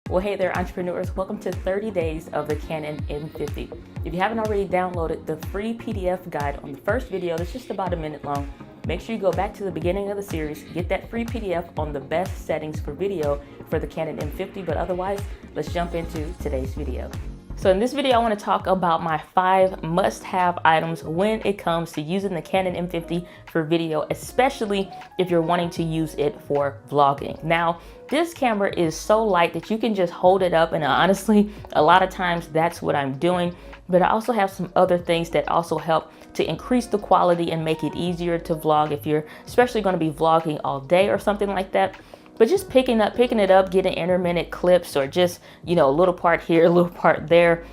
Well, hey there, entrepreneurs. Welcome to 30 days of the Canon M50. If you haven't already downloaded the free PDF guide on the first video, that's just about a minute long, make sure you go back to the beginning of the series, get that free PDF on the best settings for video for the Canon M50. But otherwise, let's jump into today's video. So in this video, I want to talk about my 5 must-have items when it comes to using the Canon M50 for video, especially if you're wanting to use it for vlogging. Now, this camera is so light that you can just hold it up, and honestly, a lot of times that's what I'm doing. But I also have some other things that also help to increase the quality and make it easier to vlog if you're especially going to be vlogging all day or something like that. But just picking it up, getting intermittent clips, or just, a little part here, a little part there,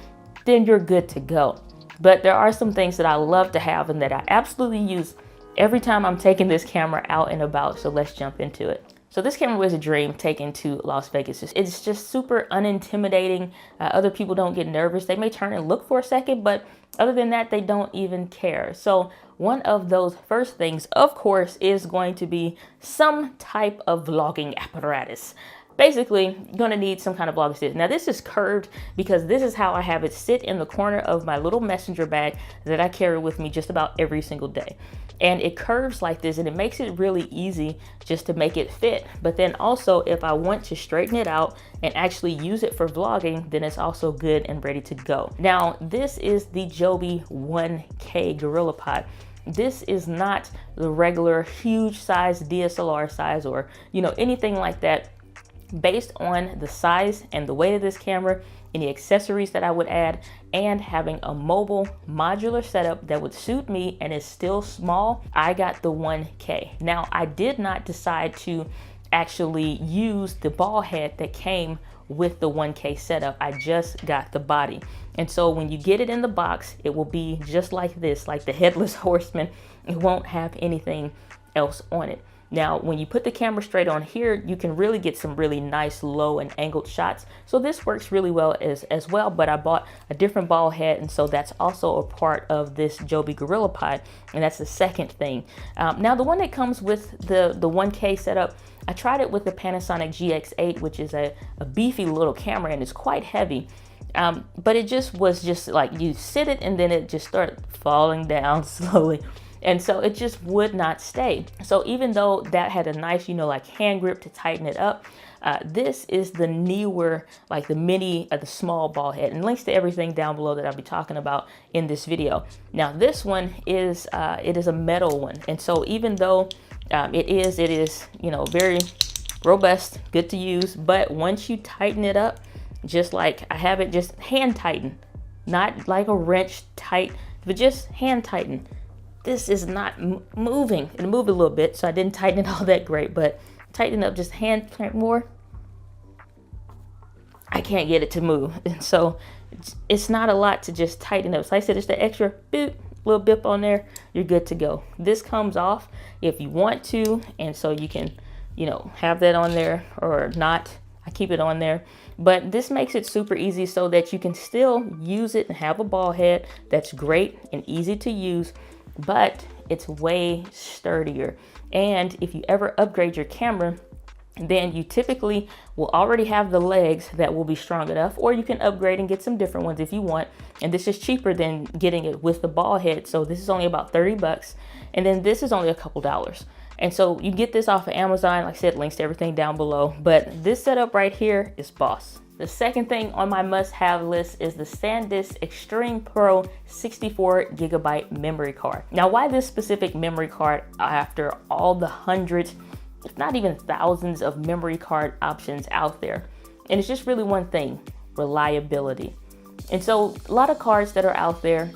then you're good to go. But there are some things that I love to have and that I absolutely use every time I'm taking this camera out and about. So let's jump into it. So this camera was a dream taken to Las Vegas. It's just super unintimidating. Other people don't get nervous. They may turn and look for a second, but other than that, they don't even care. So one of those first things, of course, is going to be some type of vlogging apparatus. Basically, you're going to need some kind of vlog assist. Now, this is curved because this is how I have it sit in the corner of my little messenger bag that I carry with me just about every single day. And it curves like this, and it makes it really easy just to make it fit. But then also, if I want to straighten it out and actually use it for vlogging, then it's also good and ready to go. Now, this is the Joby 1K GorillaPod. This is not the regular huge size DSLR size or, anything like that. Based on the size and the weight of this camera, any accessories that I would add, and having a mobile modular setup that would suit me and is still small, I got the 1K. Now, I did not decide to actually use the ball head that came with the 1K setup. I just got the body. And so when you get it in the box, it will be just like this, like the Headless Horseman. It won't have anything else on it. Now, when you put the camera straight on here, you can really get some really nice low and angled shots. So this works really well as well, but I bought a different ball head, and so that's also a part of this Joby GorillaPod, and that's the second thing. Now, the one that comes with the 1K setup, I tried it with the Panasonic GX8, which is a beefy little camera, and it's quite heavy. But it was just like you sit it and then it just started falling down slowly. And so it just would not stay. So even though that had a nice, like hand grip to tighten it up, this is the newer, like the small ball head, and links to everything down below that I'll be talking about in this video. Now this one is, it is a metal one. And so even though it is, very robust, good to use, but once you tighten it up, just like I have it, just hand tighten, not like a wrench tight, but just hand tighten. This is not moving. It moved a little bit, so I didn't tighten it all that great, but tighten up, just hand more. I can't get it to move. And so it's not a lot to just tighten up. So like I said, it's the extra little bip on there. You're good to go. This comes off if you want to, and so you can, have that on there or not. I keep it on there, but this makes it super easy so that you can still use it and have a ball head that's great and easy to use, but it's way sturdier. And if you ever upgrade your camera, then you typically will already have the legs that will be strong enough, or you can upgrade and get some different ones if you want. And this is cheaper than getting it with the ball head. So this is only about 30 bucks. And then this is only a couple dollars. And so you get this off of Amazon. Like I said, links to everything down below. But this setup right here is boss. The second thing on my must-have list is the SanDisk Extreme Pro 64 gigabyte memory card. Now, why this specific memory card after all the hundreds, if not even thousands of memory card options out there? And it's just really one thing: reliability. And so a lot of cards that are out there,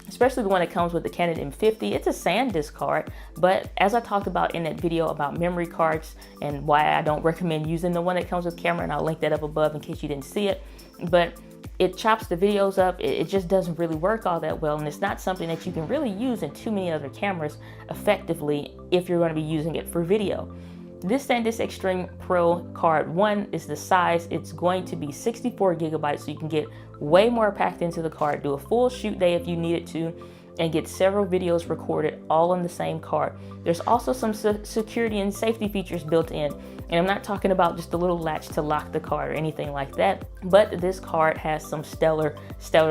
especially the one that comes with the Canon M50, it's a SanDisk card, but as I talked about in that video about memory cards and why I don't recommend using the one that comes with camera, and I'll link that up above in case you didn't see it, but it chops the videos up. It just doesn't really work all that well, and it's not something that you can really use in too many other cameras effectively if you're going to be using it for video. This SanDisk Extreme Pro card, one is the size. It's going to be 64 gigabytes, so you can get way more packed into the card, do a full shoot day if you needed to, and get several videos recorded all on the same card. There's also some security and safety features built in. And I'm not talking about just a little latch to lock the card or anything like that, but this card has some stellar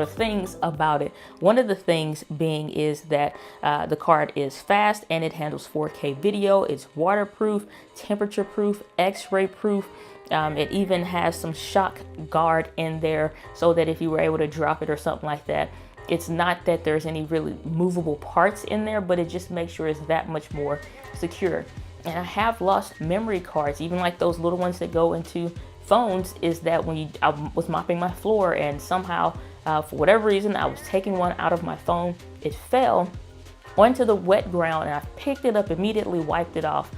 things about it. One of the things being is that the card is fast and it handles 4K video. It's waterproof, temperature proof, X-ray proof. It even has some shock guard in there so that if you were able to drop it or something like that, it's not that there's any really movable parts in there, but it just makes sure it's that much more secure. And I have lost memory cards, even like those little ones that go into phones, is that when I was mopping my floor and somehow, for whatever reason, I was taking one out of my phone, it fell onto the wet ground and I picked it up, immediately wiped it off.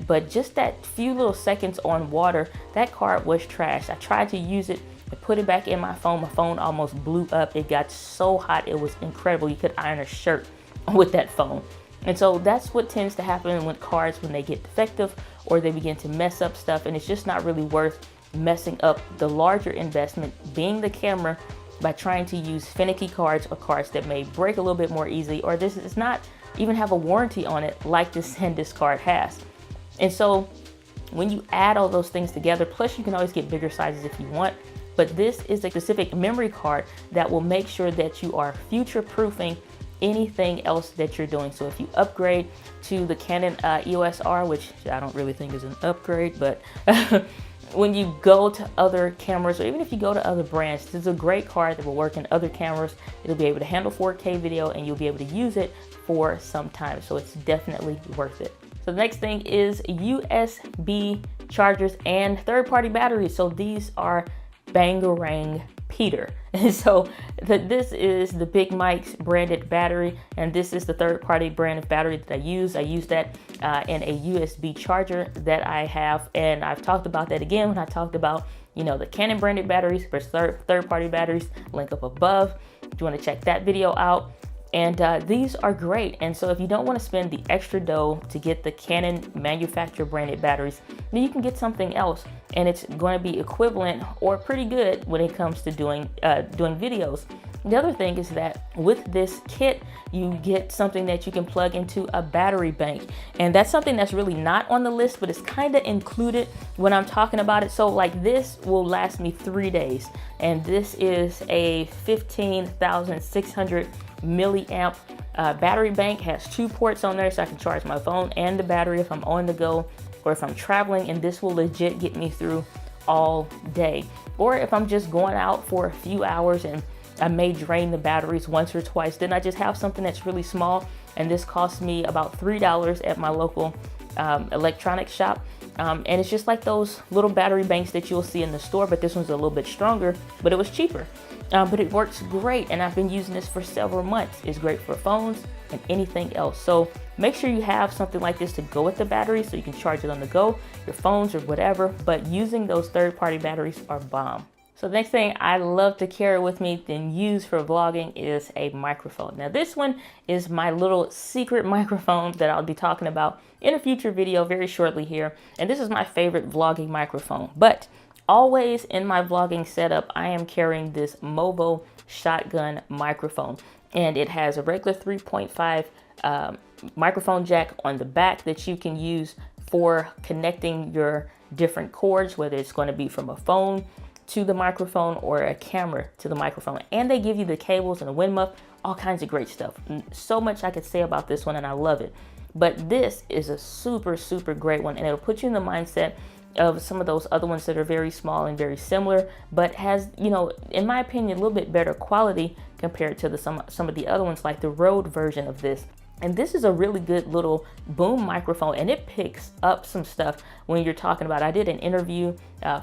But just that few little seconds on water, that card was trashed. I tried to use it and put it back in my phone. My phone almost blew up. It got so hot, it was incredible. You could iron a shirt with that phone. And so that's what tends to happen with cards when they get defective or they begin to mess up stuff. And it's just not really worth messing up the larger investment, being the camera, by trying to use finicky cards or cards that may break a little bit more easily, or this does not even have a warranty on it like this SanDisk card has. And so when you add all those things together, plus you can always get bigger sizes if you want, but this is a specific memory card that will make sure that you are future proofing anything else that you're doing. So if you upgrade to the Canon EOS R, which I don't really think is an upgrade, but when you go to other cameras, or even if you go to other brands, this is a great card that will work in other cameras. It'll be able to handle 4K video and you'll be able to use it for some time. So it's definitely worth it. So the next thing is USB chargers and third-party batteries. So these are Bangarang Peter. And so this is the Big Mike's branded battery, and this is the third-party brand of battery that I use. I use that in a USB charger that I have, and I've talked about that again when I talked about, you know, the Canon branded batteries versus third-party batteries. Link up above if you want to check that video out. And these are great. And so if you don't want to spend the extra dough to get the Canon manufacturer branded batteries, then you can get something else, and it's going to be equivalent or pretty good when it comes to doing videos. The other thing is that with this kit, you get something that you can plug into a battery bank. And that's something that's really not on the list, but it's kind of included when I'm talking about it. So like this will last me 3 days. And this is a 15,600 milliamp battery bank. Has 2 ports on there, so I can charge my phone and the battery if I'm on the go or if I'm traveling, and this will legit get me through all day. Or if I'm just going out for a few hours and I may drain the batteries once or twice, then I just have something that's really small, and this costs me about $3 at my local electronics shop. And it's just like those little battery banks that you'll see in the store, but this one's a little bit stronger, but it was cheaper. But it works great, and I've been using this for several months. It's great for phones and anything else. So make sure you have something like this to go with the battery so you can charge it on the go, your phones or whatever, but using those third-party batteries are bomb. So the next thing I love to carry with me and use for vlogging is a microphone. Now this one is my little secret microphone that I'll be talking about in a future video very shortly here. And this is my favorite vlogging microphone. But always in my vlogging setup, I am carrying this Movo shotgun microphone. And it has a regular 3.5 microphone jack on the back that you can use for connecting your different cords, whether it's going to be from a phone to the microphone or a camera to the microphone. And they give you the cables and the wind muff, all kinds of great stuff. So much I could say about this one, and I love it. But this is a super, super great one, and it'll put you in the mindset of some of those other ones that are very small and very similar, but has, you know, in my opinion, a little bit better quality compared to some of the other ones, like the Rode version of this. And this is a really good little boom microphone, and it picks up some stuff when you're talking about. I did an interview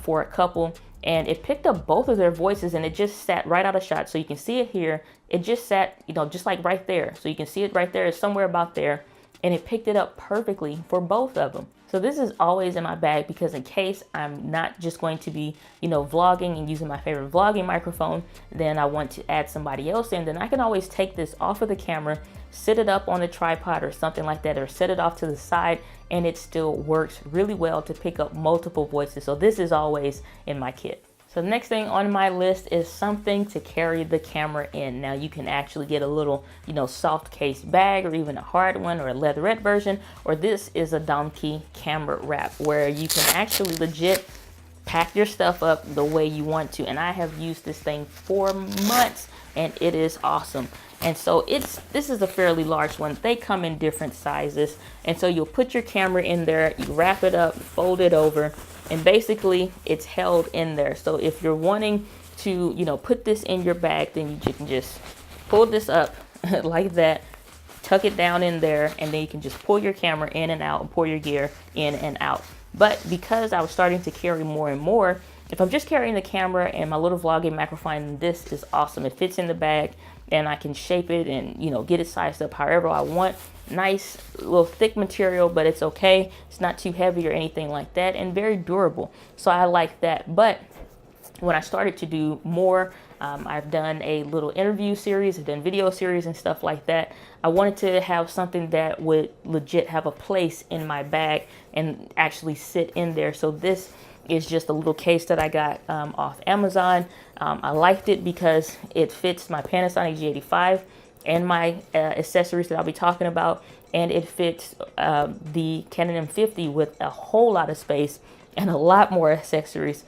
for a couple, and it picked up both of their voices, and it just sat right out of shot. So you can see it here. It just sat, you know, just like right there. So you can see it right there. It's somewhere about there, and it picked it up perfectly for both of them. So this is always in my bag, because in case I'm not just going to be, you know, vlogging and using my favorite vlogging microphone, then I want to add somebody else in, then I can always take this off of the camera, sit it up on a tripod or something like that, or set it off to the side, and it still works really well to pick up multiple voices. So this is always in my kit. So the next thing on my list is something to carry the camera in. Now you can actually get a little, soft case bag, or even a hard one, or a leatherette version, or this is a donkey camera wrap where you can actually legit pack your stuff up the way you want to. And I have used this thing for months and it is awesome. And so this is a fairly large one. They come in different sizes. And so you'll put your camera in there, you wrap it up, fold it over, and basically it's held in there. So if you're wanting to, put this in your bag, then you can just pull this up like that, tuck it down in there, and then you can just pull your camera in and out and pull your gear in and out. But because I was starting to carry more and more, if I'm just carrying the camera and my little vlogging macrophone, this is awesome. It fits in the bag and I can shape it and, get it sized up however I want. Nice little thick material, but it's okay. It's not too heavy or anything like that, and very durable. So I like that. But when I started to do more, I've done a little interview series, I've done video series and stuff like that. I wanted to have something that would legit have a place in my bag and actually sit in there. So this is just a little case that I got off Amazon. I liked it because it fits my Panasonic G85 and my accessories that I'll be talking about, and it fits the Canon M50 with a whole lot of space and a lot more accessories.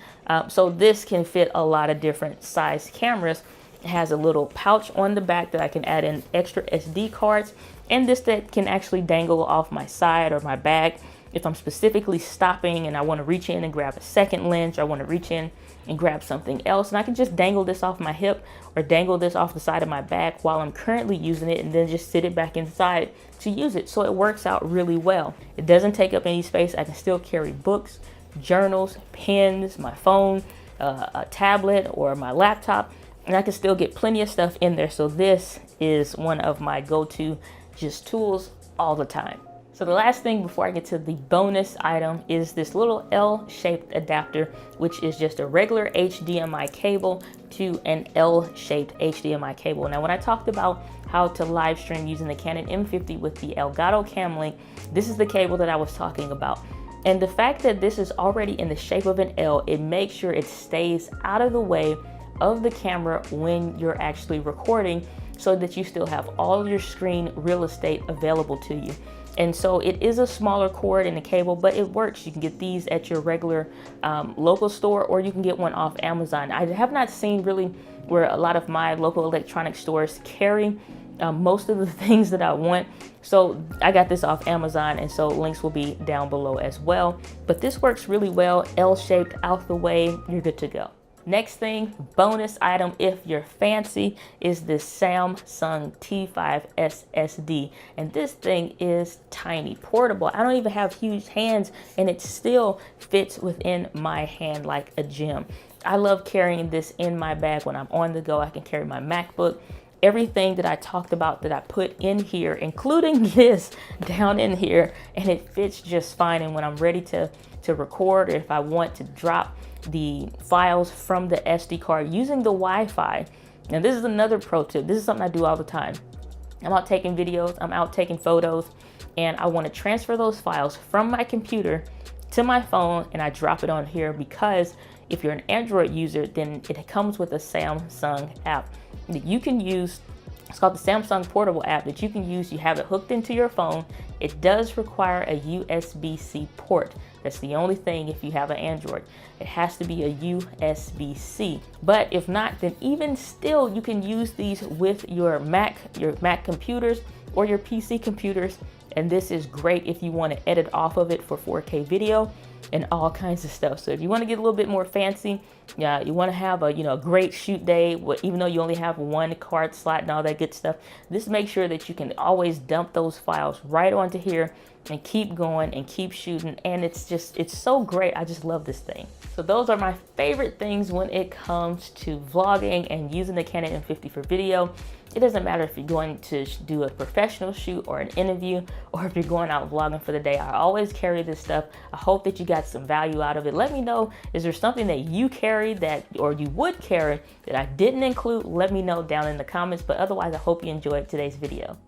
So this can fit a lot of different size cameras. It has a little pouch on the back that I can add in extra SD cards, and this that can actually dangle off my side or my back if I'm specifically stopping and I want to reach in and grab a second lens, or I want to reach in and grab something else, and I can just dangle this off my hip or dangle this off the side of my back while I'm currently using it, and then just sit it back inside to use it. So it works out really well. It doesn't take up any space. I can still carry books, journals, pens, my phone, a tablet, or my laptop, and I can still get plenty of stuff in there. So this is one of my go-to just tools all the time. So the last thing before I get to the bonus item is this little L-shaped adapter, which is just a regular HDMI cable to an L-shaped HDMI cable. Now, when I talked about how to live stream using the Canon M50 with the Elgato Cam Link, this is the cable that I was talking about. And the fact that this is already in the shape of an L, it makes sure it stays out of the way of the camera when you're actually recording, so that you still have all of your screen real estate available to you. And so it is a smaller cord in the cable, but it works. You can get these at your regular local store, or you can get one off Amazon. I have not seen really where a lot of my local electronic stores carry most of the things that I want. So I got this off Amazon, and so links will be down below as well. But this works really well, L-shaped, out the way, you're good to go. Next thing, bonus item if you're fancy, is this Samsung T5 SSD. And this thing is tiny, portable. I don't even have huge hands, and it still fits within my hand like a gem. I love carrying this in my bag when I'm on the go. I can carry my MacBook. Everything that I talked about that I put in here, including this down in here, and it fits just fine. And when I'm ready to record, or if I want to drop the files from the SD card using the Wi-Fi. Now this is another pro tip. This is something I do all the time. I'm out taking videos, I'm out taking photos, and I want to transfer those files from my computer to my phone, and I drop it on here, because if you're an Android user, then it comes with a Samsung app that you can use. It's called the Samsung Portable app that you can use. You have it hooked into your phone. It does require a USB-C port. That's the only thing if you have an Android. It has to be a USB-C. But if not, then even still, you can use these with your Mac computers or your PC computers. And this is great if you want to edit off of it for 4K video and all kinds of stuff. So if you want to get a little bit more fancy, you want to have a great shoot day, even though you only have one card slot and all that good stuff, this makes sure that you can always dump those files right onto here and keep going and keep shooting. And it's so great. I just love this thing. So those are my favorite things when it comes to vlogging and using the Canon M50 for video. It doesn't matter if you're going to do a professional shoot or an interview, or if you're going out vlogging for the day. I always carry this stuff. I hope that you got some value out of it. Let me know, is there something that you carry or you would carry that I didn't include? Let me know down in the comments. But otherwise, I hope you enjoyed today's video.